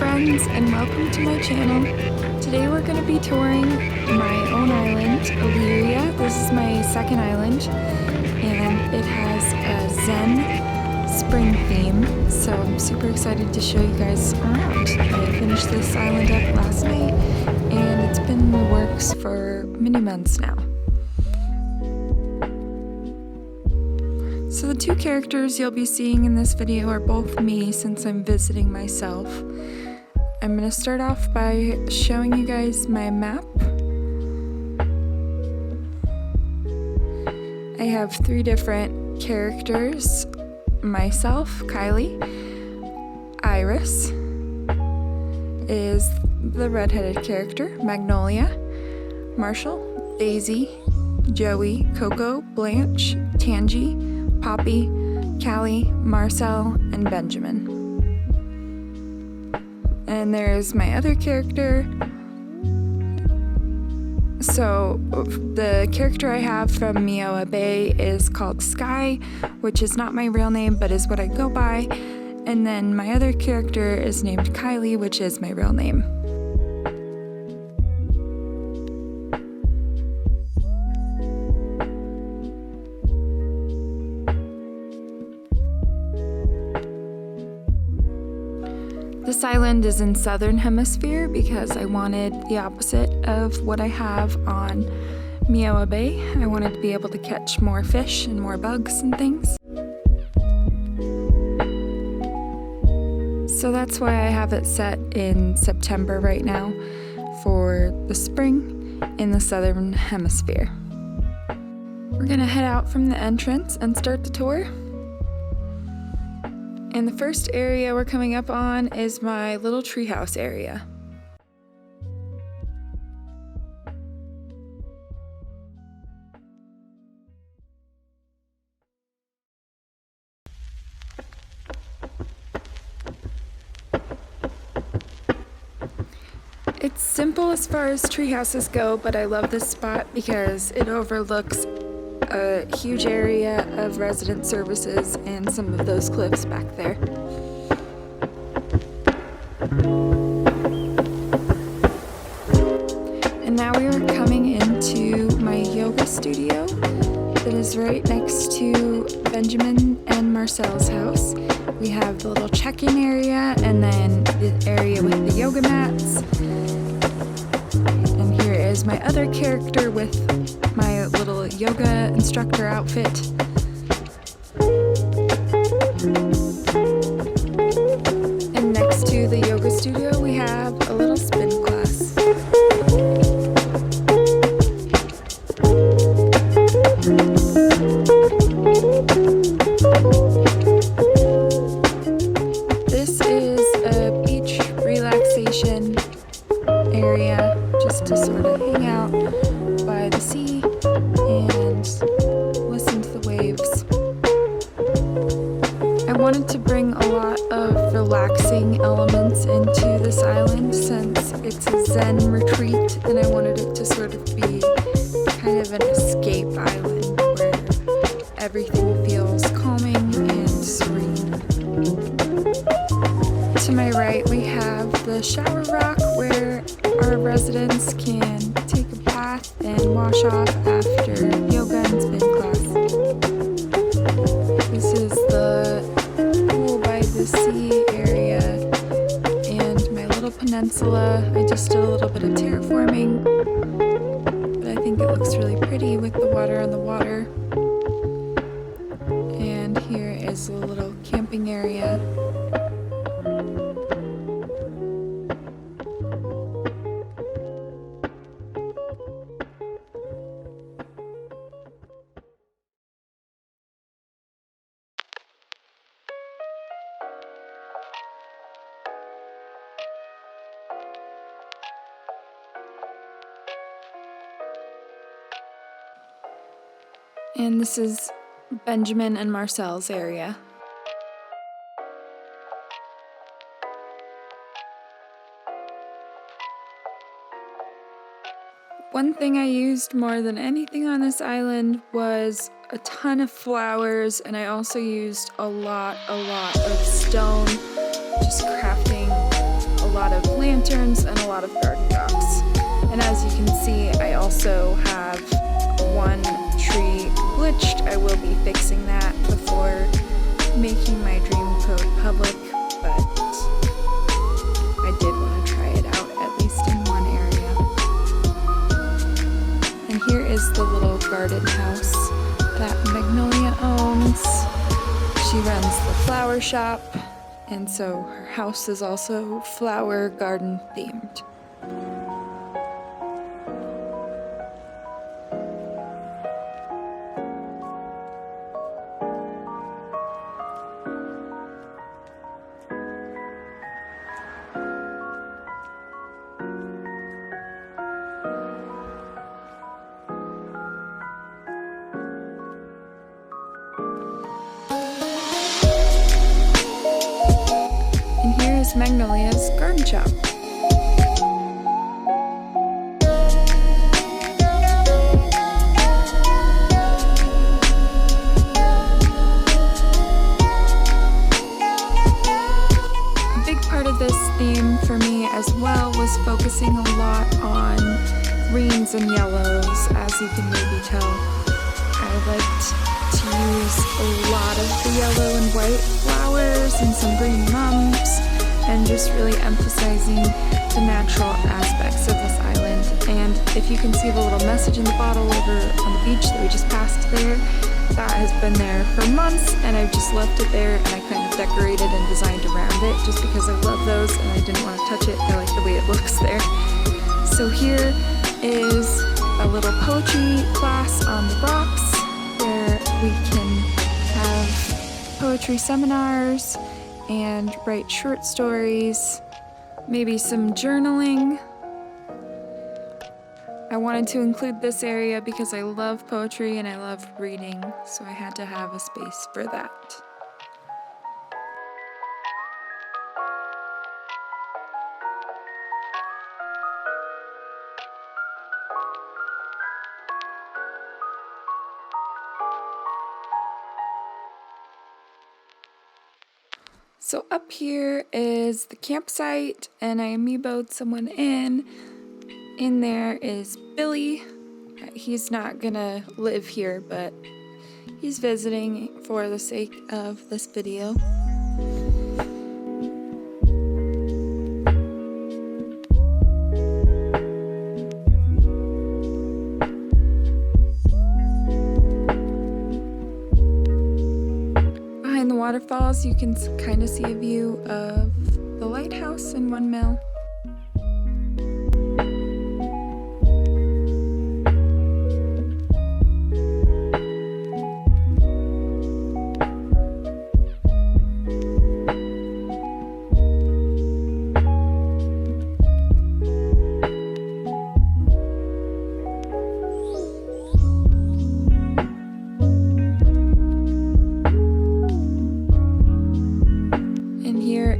friends, and welcome to my channel. Today we're going to be touring my own island, Elyria. This is my second island, and it has a Zen spring theme, so I'm super excited to show you guys around. I finished this island up last night, and it's been in the works for many months now. So the two characters you'll be seeing in this video are both me since I'm visiting myself. I'm going to start off by showing you guys my map. I have three different characters: myself, Kylie, Iris is the redheaded character, Magnolia, Marshall, Daisy, Joey, Coco, Blanche, Tangy, Poppy, Callie, Marcel, and Benjamin. And there's my other character. So the character I have from Mioa Bay is called Sky, which is not my real name, but is what I go by. And then my other character is named Kylie, which is my real name. This island is in southern hemisphere because I wanted the opposite of what I have on Mioa Bay. I wanted to be able to catch more fish and more bugs and things. So that's why I have it set in September right now for the spring in the southern hemisphere. We're gonna head out from the entrance and start the tour. And the first area we're coming up on is my little treehouse area. It's simple as far as tree houses go, but I love this spot because it overlooks a huge area of resident services and some of those cliffs back there. And now we are coming into my yoga studio that is right next to Benjamin and Marcel's house. We have the little check-in area and then the area with the yoga mats. And here is my other character with my little yoga instructor outfit. And next to the yoga studio we have a little spin class. This is a beach relaxation area just to sort of hang out by the sea and listen to the waves. I wanted to bring a lot of relaxing elements into this island since it's a Zen retreat, and I wanted it to sort of be kind of an escape island where everything feels calming and serene. To my right we have the shower rock where our residents can take a bath and wash off after yoga and spin class. This is the pool by the sea area and my little peninsula. I just did a little bit of terraforming, but I think it looks really pretty with the water on the water. And here is a little camping area. And this is Benjamin and Marcel's area. One thing I used more than anything on this island was a ton of flowers, and I also used a lot of stone, just crafting a lot lot of lanterns and a lot of garden rocks. And as you can see, I also have one tree glitched. I will be fixing that before making my dream code public, but I did want to try it out at least in one area. And here is the little garden house that Magnolia owns. She runs the flower shop, and so her house is also flower garden themed. Magnolia's garden shop. A big part of this theme for me as well was focusing a lot on greens and yellows, as you can maybe tell. I liked to use a lot of the yellow and white flowers and some green mums, and just really emphasizing the natural aspects of this island. And if you can see the little message in the bottle over on the beach that we just passed there, that has been there for months, and I've just left it there, and I kind of decorated and designed around it just because I love those and I didn't want to touch it. I like the way it looks there. So here is a little poetry class on the rocks where we can have poetry seminars and write short stories, maybe some journaling. I wanted to include this area because I love poetry and I love reading, so I had to have a space for that. So up here is the campsite, and I amiiboed someone in. In there is Billy. He's not gonna live here, but he's visiting for the sake of this video. Waterfalls, you can kind of see a view of the lighthouse and windmill.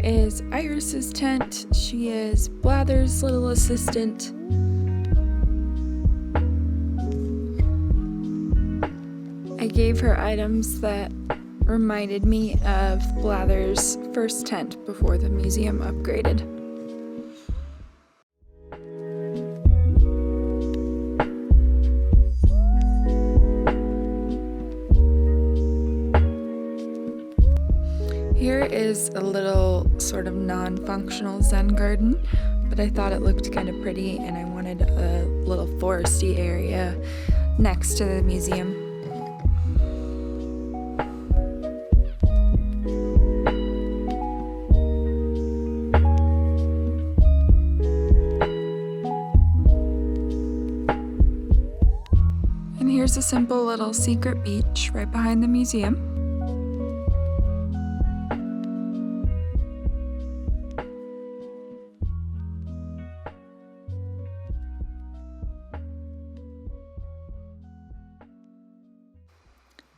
Is Iris's tent. She is Blather's little assistant. I gave her items that reminded me of Blather's first tent before the museum upgraded. Here is a little sort of non-functional Zen garden, but I thought it looked kind of pretty and I wanted a little foresty area next to the museum. And here's a simple little secret beach right behind the museum.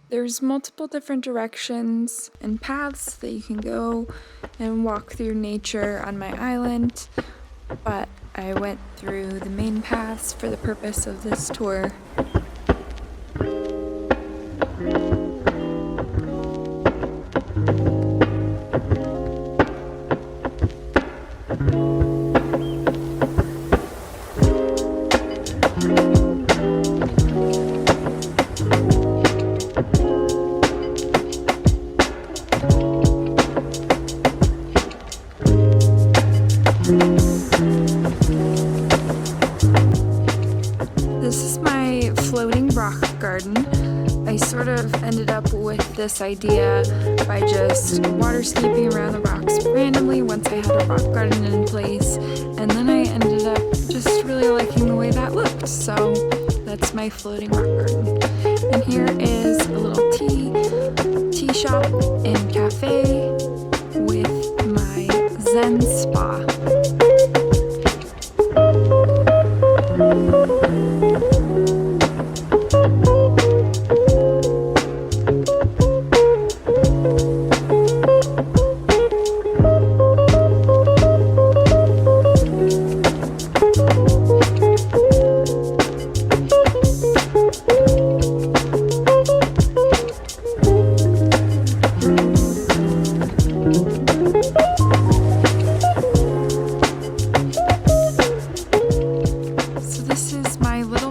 There's multiple different directions and paths that you can go and walk through nature on my island, but I went through the main paths for the purpose of this tour. up with this idea by just waterscaping around the rocks randomly once I had a rock garden in place, and then I ended up just really liking the way that looked. So that's my floating rock garden. And here is a little tea shop and cafe with my Zen spa.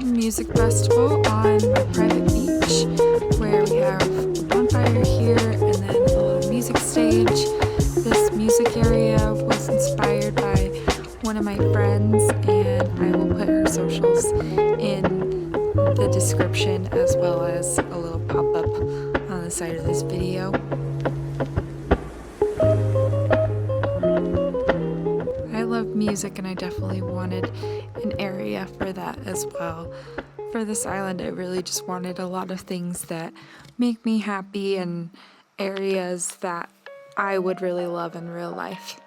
Music festival on my private beach where we have a bonfire here and then a little music stage. This music area was inspired by one of my friends, and I will put her socials in the description as well as a little pop-up on the side of this video. I love music and I definitely wanted an area for that as well. For this island, I really just wanted a lot of things that make me happy and areas that I would really love in real life.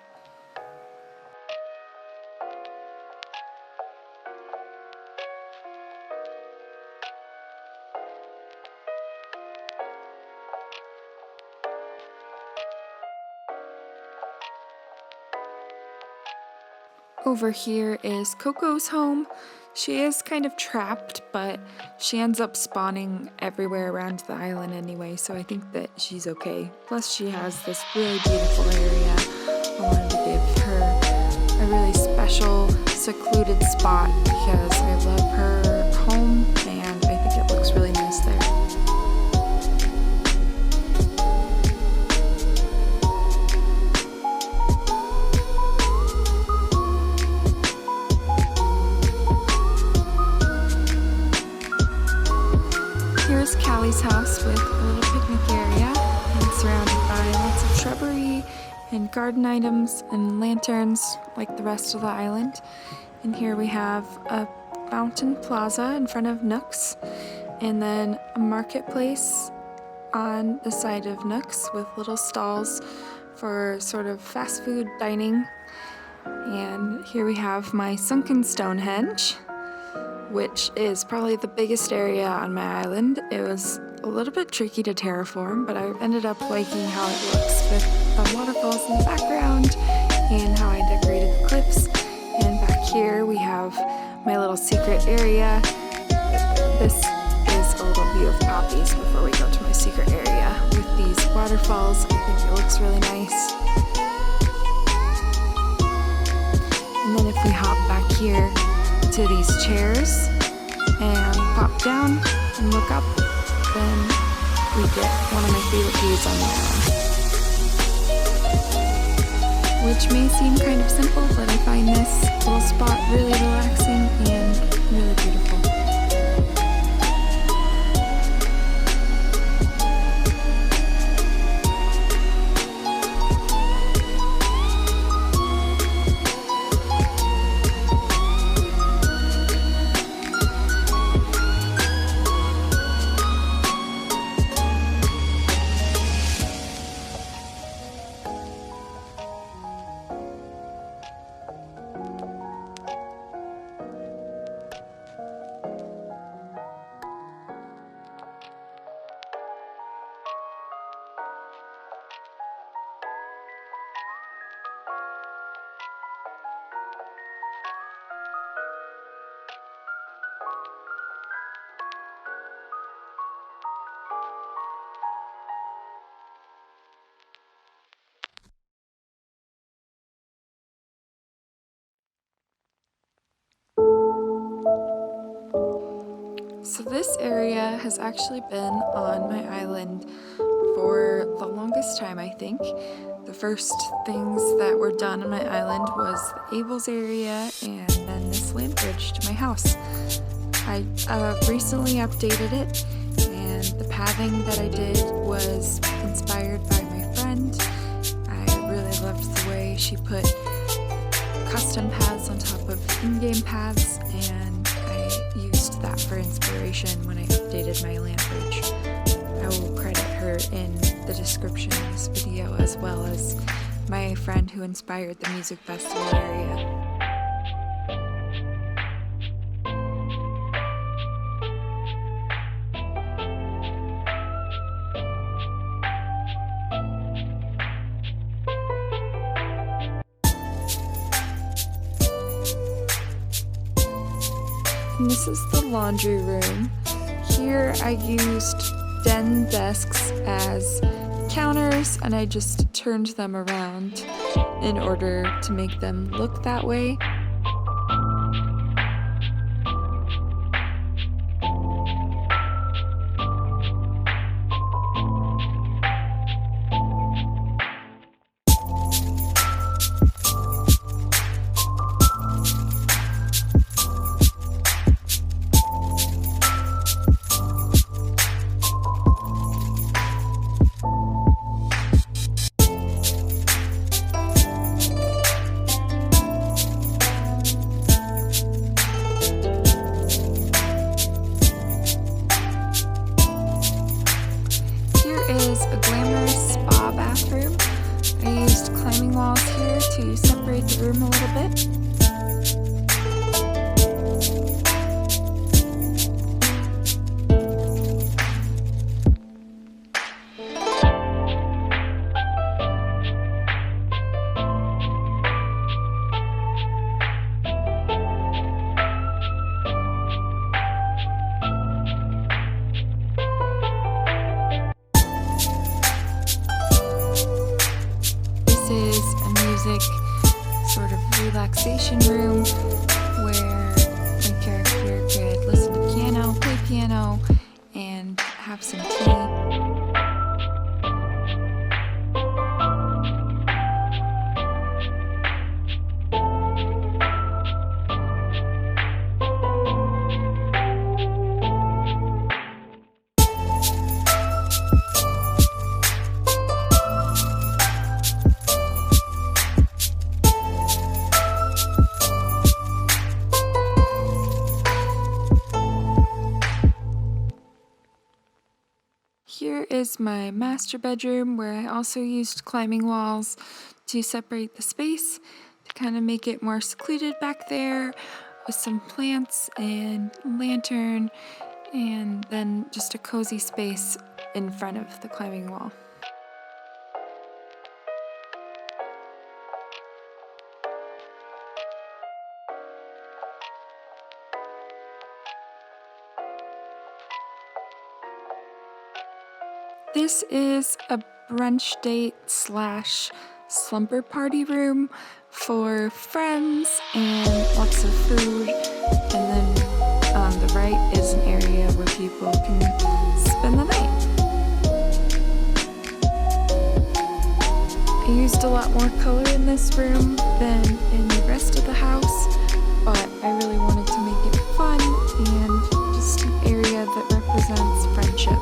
Over here is Coco's home. She is kind of trapped, but she ends up spawning everywhere around the island anyway, so I think that she's okay. Plus she has this really beautiful area. I wanted to give her a really special, secluded spot because I love her home and I think it looks really nice there. Here's Callie's house with a little picnic area and surrounded by lots of shrubbery and garden items and lanterns like the rest of the island. And here we have a fountain plaza in front of Nook's and then a marketplace on the side of Nook's with little stalls for sort of fast food dining. And here we have my sunken Stonehenge, which is probably the biggest area on my island. It was a little bit tricky to terraform, but I ended up liking how it looks with the waterfalls in the background and how I decorated the cliffs. And back here we have my little secret area. This is a little view of poppies before we go to my secret area with these waterfalls. I think it looks really nice. And then if we hop back here to these chairs and pop down and look up, then we get one of my favorite views on the island. Which may seem kind of simple, but I find this little spot really relaxing and really beautiful. So this area has actually been on my island for the longest time, I think. The first things that were done on my island was the Abel's area and then this land bridge to my house. I recently updated it and the pathing that I did was inspired by my friend. I really loved the way she put custom paths on top of in-game paths, and I used that for inspiration when I updated my land bridge. I will credit her in the description of this video, as well as my friend who inspired the music festival area. And this is the laundry room. Here I used den desks as counters, and I just turned them around in order to make them look that way. A glamorous spa bathroom. I used climbing walls here to separate the room a little bit. This is a music sort of relaxation room where my character could listen to piano, play piano, and have some tea. Here is my master bedroom, where I also used climbing walls to separate the space to kind of make it more secluded back there, with some plants and lantern, and then just a cozy space in front of the climbing wall. This is a brunch date / slumber party room for friends and lots of food. And then on the right is an area where people can spend the night. I used a lot more color in this room than in the rest of the house, but I really wanted to make it fun and just an area that represents friendship.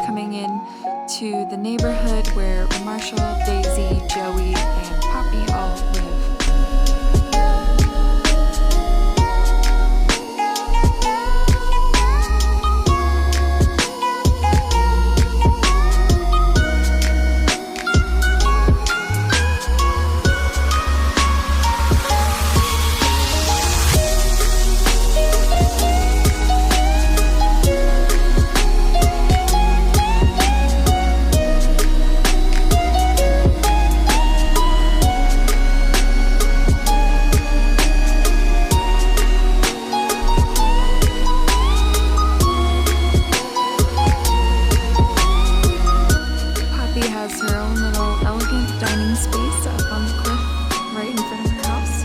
Coming in to the neighborhood where Marshall, Daisy, Joey, and Poppy all live. dining space up on the cliff right in front of our house.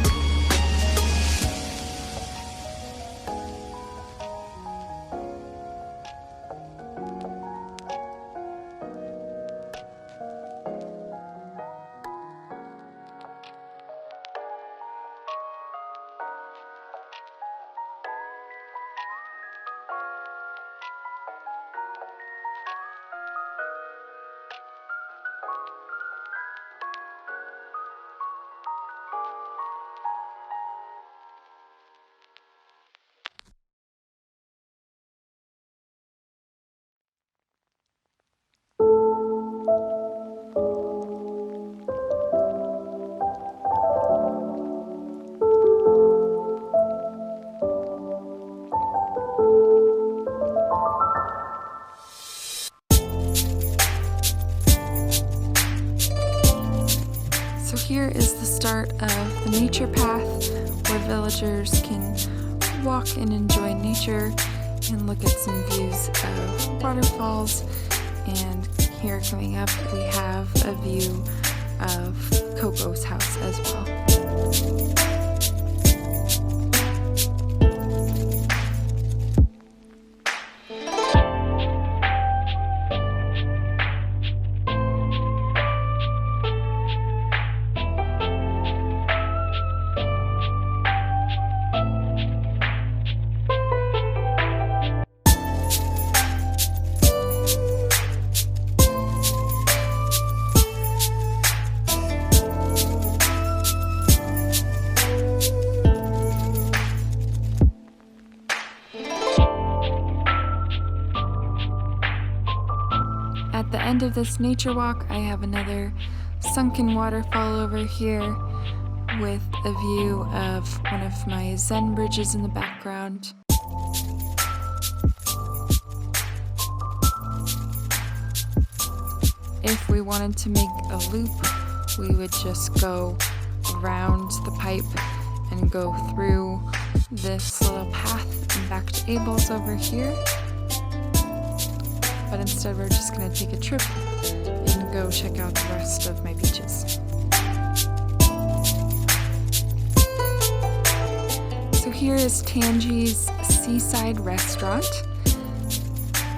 Here is the start of the nature path where villagers can walk and enjoy nature and look at some views of waterfalls. And here coming up we have a view of Coco's house as well. At the end of this nature walk, I have another sunken waterfall over here with a view of one of my Zen bridges in the background. If we wanted to make a loop, we would just go around the pipe and go through this little path and back to Abel's over here. But instead we're just going to take a trip and go check out the rest of my beaches. So here is Tangi's Seaside restaurant,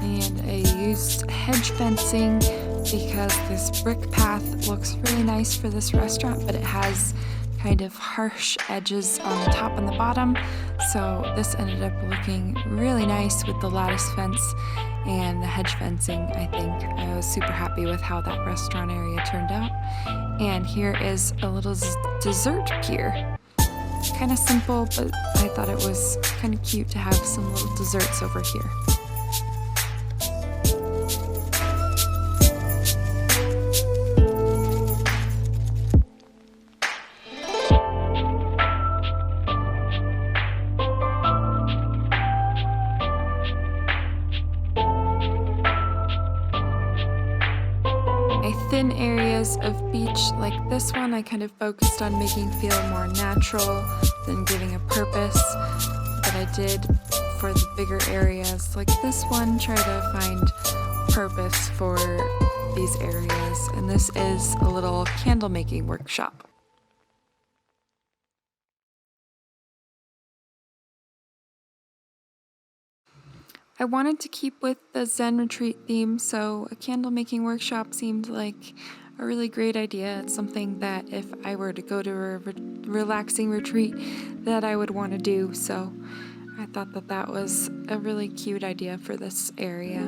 and I used hedge fencing because this brick path looks really nice for this restaurant, but it has kind of harsh edges on the top and the bottom, so this ended up looking really nice with the lattice fence and the hedge fencing. I think I was super happy with how that restaurant area turned out. And here is a little dessert pier. Kind of simple, but I thought it was kind of cute to have some little desserts over here. Thin areas of beach like this one, I kind of focused on making feel more natural than giving a purpose, but I did for the bigger areas like this one try to find purpose for these areas. And this is a little candle making workshop. I wanted to keep with the Zen Retreat theme, so a candle making workshop seemed like a really great idea. It's something that if I were to go to a relaxing retreat that I would want to do, so I thought that that was a really cute idea for this area.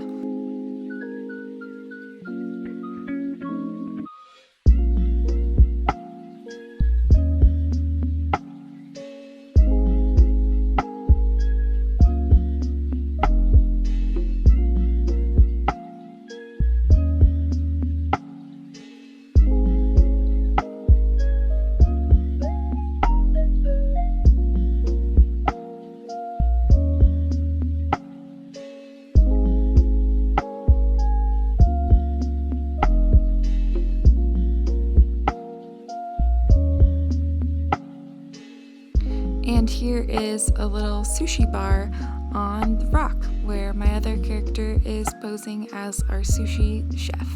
And here is a little sushi bar on the rock where my other character is posing as our sushi chef.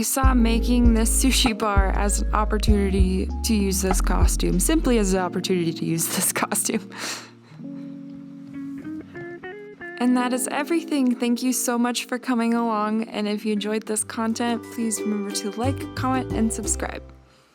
I saw making this sushi bar as an opportunity to use this costume, simply as an opportunity to use this costume. And that is everything. Thank you so much for coming along. And if you enjoyed this content, please remember to like, comment, and subscribe.